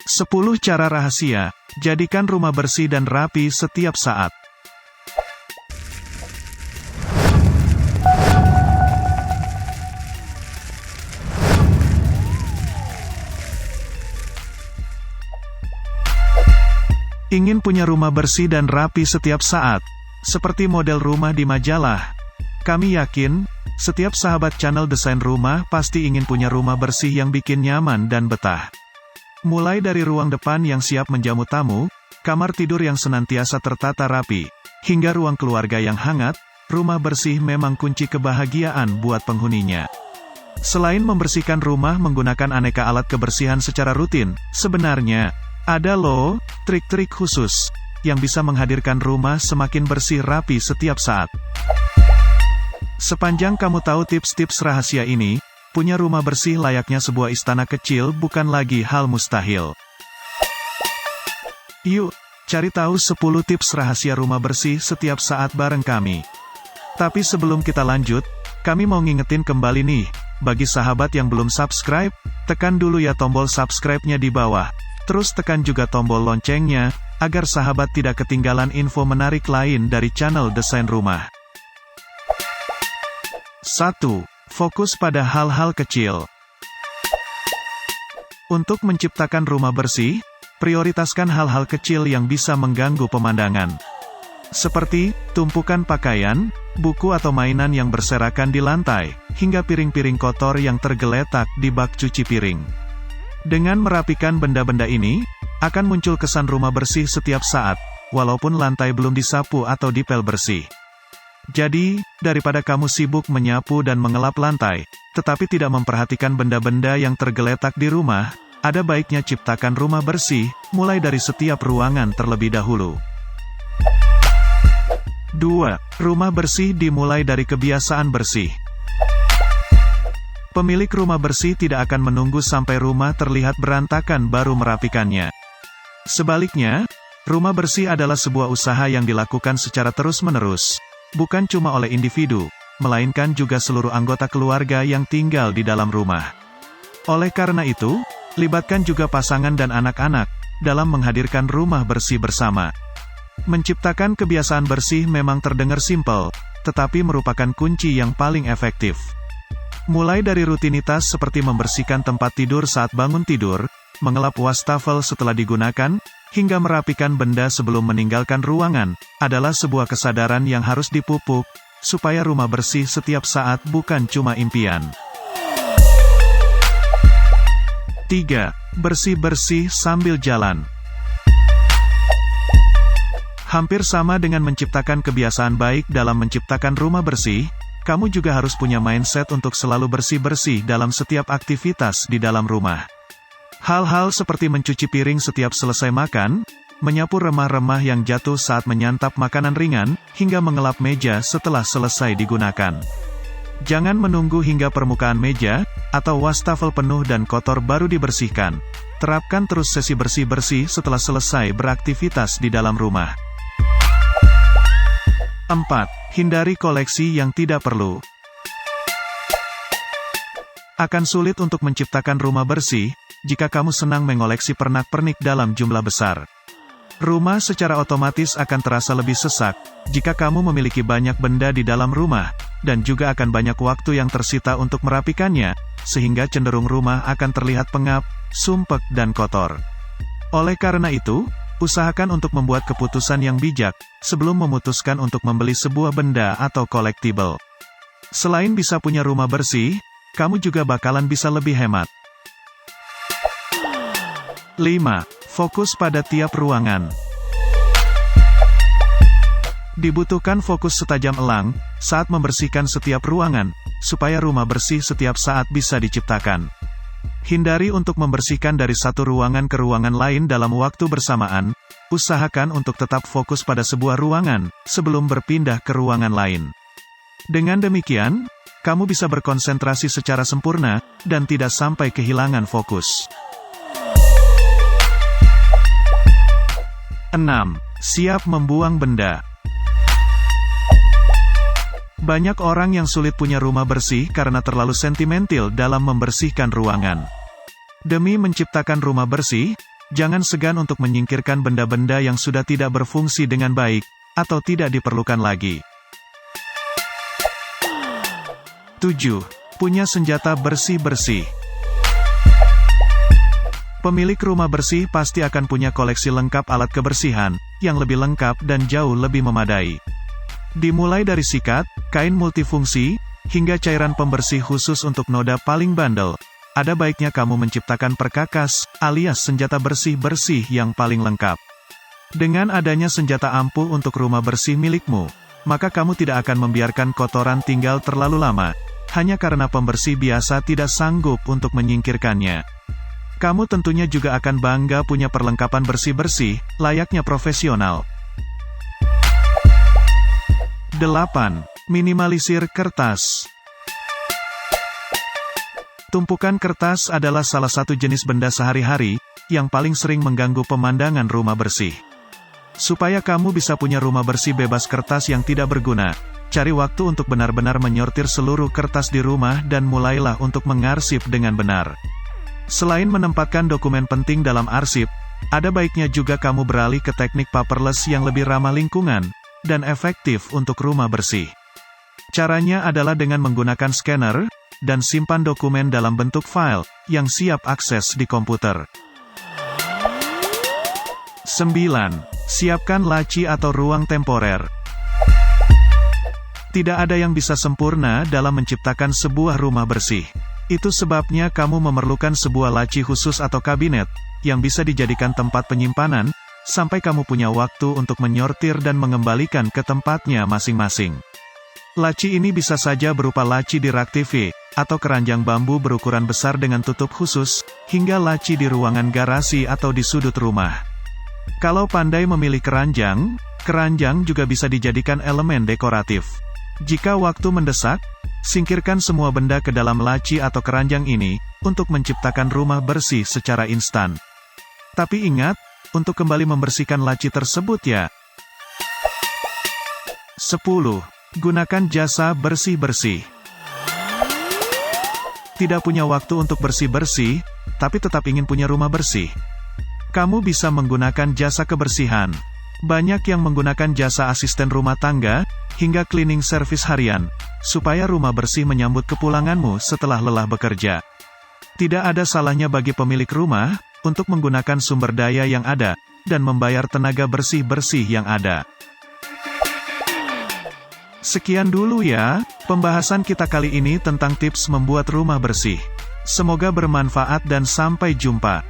10 cara rahasia, jadikan rumah bersih dan rapi setiap saat. Ingin punya rumah bersih dan rapi setiap saat, seperti model rumah di majalah? Kami yakin, setiap sahabat channel desain rumah pasti ingin punya rumah bersih yang bikin nyaman dan betah. Mulai dari ruang depan yang siap menjamu tamu, kamar tidur yang senantiasa tertata rapi, hingga ruang keluarga yang hangat, rumah bersih memang kunci kebahagiaan buat penghuninya. Selain membersihkan rumah menggunakan aneka alat kebersihan secara rutin, sebenarnya ada loh trik-trik khusus yang bisa menghadirkan rumah semakin bersih rapi setiap saat. Sepanjang kamu tahu tips-tips rahasia ini, punya rumah bersih layaknya sebuah istana kecil bukan lagi hal mustahil. Yuk, cari tahu 10 tips rahasia rumah bersih setiap saat bareng kami. Tapi sebelum kita lanjut, kami mau ngingetin kembali nih, bagi sahabat yang belum subscribe, tekan dulu ya tombol subscribe-nya di bawah. Terus tekan juga tombol loncengnya, agar sahabat tidak ketinggalan info menarik lain dari channel desain rumah. 1. Fokus pada hal-hal kecil. Untuk menciptakan rumah bersih, prioritaskan hal-hal kecil yang bisa mengganggu pemandangan. Seperti, tumpukan pakaian, buku atau mainan yang berserakan di lantai, hingga piring-piring kotor yang tergeletak di bak cuci piring. Dengan merapikan benda-benda ini, akan muncul kesan rumah bersih setiap saat, walaupun lantai belum disapu atau dipel bersih. Jadi, daripada kamu sibuk menyapu dan mengelap lantai, tetapi tidak memperhatikan benda-benda yang tergeletak di rumah, ada baiknya ciptakan rumah bersih, mulai dari setiap ruangan terlebih dahulu. 2. Rumah bersih dimulai dari kebiasaan bersih. Pemilik rumah bersih tidak akan menunggu sampai rumah terlihat berantakan baru merapikannya. Sebaliknya, rumah bersih adalah sebuah usaha yang dilakukan secara terus-menerus, bukan cuma oleh individu, melainkan juga seluruh anggota keluarga yang tinggal di dalam rumah. Oleh karena itu, libatkan juga pasangan dan anak-anak dalam menghadirkan rumah bersih bersama. Menciptakan kebiasaan bersih memang terdengar simpel, tetapi merupakan kunci yang paling efektif. Mulai dari rutinitas seperti membersihkan tempat tidur saat bangun tidur, mengelap wastafel setelah digunakan, hingga merapikan benda sebelum meninggalkan ruangan, adalah sebuah kesadaran yang harus dipupuk, supaya rumah bersih setiap saat bukan cuma impian. 3. Bersih-bersih sambil jalan. Hampir sama dengan menciptakan kebiasaan baik dalam menciptakan rumah bersih, kamu juga harus punya mindset untuk selalu bersih-bersih dalam setiap aktivitas di dalam rumah. Hal-hal seperti mencuci piring setiap selesai makan, menyapu remah-remah yang jatuh saat menyantap makanan ringan, hingga mengelap meja setelah selesai digunakan. Jangan menunggu hingga permukaan meja atau wastafel penuh dan kotor baru dibersihkan. Terapkan terus sesi bersih-bersih setelah selesai beraktivitas di dalam rumah. 4. Hindari koleksi yang tidak perlu. Akan sulit untuk menciptakan rumah bersih, jika kamu senang mengoleksi pernak-pernik dalam jumlah besar. Rumah secara otomatis akan terasa lebih sesak, jika kamu memiliki banyak benda di dalam rumah, dan juga akan banyak waktu yang tersita untuk merapikannya, sehingga cenderung rumah akan terlihat pengap, sumpek dan kotor. Oleh karena itu, usahakan untuk membuat keputusan yang bijak, sebelum memutuskan untuk membeli sebuah benda atau collectible. Selain bisa punya rumah bersih, kamu juga bakalan bisa lebih hemat. 5. Fokus pada tiap ruangan. Dibutuhkan fokus setajam elang, saat membersihkan setiap ruangan, supaya rumah bersih setiap saat bisa diciptakan. Hindari untuk membersihkan dari satu ruangan ke ruangan lain dalam waktu bersamaan, usahakan untuk tetap fokus pada sebuah ruangan, sebelum berpindah ke ruangan lain. Dengan demikian, kamu bisa berkonsentrasi secara sempurna, dan tidak sampai kehilangan fokus. 6. Siap membuang benda. Banyak orang yang sulit punya rumah bersih karena terlalu sentimental dalam membersihkan ruangan. Demi menciptakan rumah bersih, Jangan segan untuk menyingkirkan benda-benda yang sudah tidak berfungsi dengan baik, atau tidak diperlukan lagi. 7. Punya senjata bersih-bersih. Pemilik rumah bersih pasti akan punya koleksi lengkap alat kebersihan, yang lebih lengkap dan jauh lebih memadai. Dimulai dari sikat, kain multifungsi, hingga cairan pembersih khusus untuk noda paling bandel. Ada baiknya kamu menciptakan perkakas, alias senjata bersih-bersih yang paling lengkap. Dengan adanya senjata ampuh untuk rumah bersih milikmu, maka kamu tidak akan membiarkan kotoran tinggal terlalu lama, hanya karena pembersih biasa tidak sanggup untuk menyingkirkannya. Kamu tentunya juga akan bangga punya perlengkapan bersih-bersih, layaknya profesional. 8. Minimalisir kertas. Tumpukan kertas adalah salah satu jenis benda sehari-hari, yang paling sering mengganggu pemandangan rumah bersih. Supaya kamu bisa punya rumah bersih bebas kertas yang tidak berguna, cari waktu untuk benar-benar menyortir seluruh kertas di rumah dan mulailah untuk mengarsip dengan benar. Selain menempatkan dokumen penting dalam arsip, ada baiknya juga kamu beralih ke teknik paperless yang lebih ramah lingkungan, dan efektif untuk rumah bersih. Caranya adalah dengan menggunakan scanner, dan simpan dokumen dalam bentuk file, yang siap akses di komputer. 9. Siapkan laci atau ruang temporer. Tidak ada yang bisa sempurna dalam menciptakan sebuah rumah bersih. Itu sebabnya kamu memerlukan sebuah laci khusus atau kabinet, yang bisa dijadikan tempat penyimpanan, sampai kamu punya waktu untuk menyortir dan mengembalikan ke tempatnya masing-masing. Laci ini bisa saja berupa laci di rak TV, atau keranjang bambu berukuran besar dengan tutup khusus, hingga laci di ruangan garasi atau di sudut rumah. Kalau pandai memilih keranjang, keranjang juga bisa dijadikan elemen dekoratif. Jika waktu mendesak, singkirkan semua benda ke dalam laci atau keranjang ini, untuk menciptakan rumah bersih secara instan. Tapi ingat, untuk kembali membersihkan laci tersebut ya. 10. Gunakan jasa bersih-bersih. Tidak punya waktu untuk bersih-bersih, tapi tetap ingin punya rumah bersih? Kamu bisa menggunakan jasa kebersihan. Banyak yang menggunakan jasa asisten rumah tangga, hingga cleaning service harian, supaya rumah bersih menyambut kepulanganmu setelah lelah bekerja. Tidak ada salahnya bagi pemilik rumah, untuk menggunakan sumber daya yang ada, dan membayar tenaga bersih-bersih yang ada. Sekian dulu ya, pembahasan kita kali ini tentang tips membuat rumah bersih. Semoga bermanfaat dan sampai jumpa.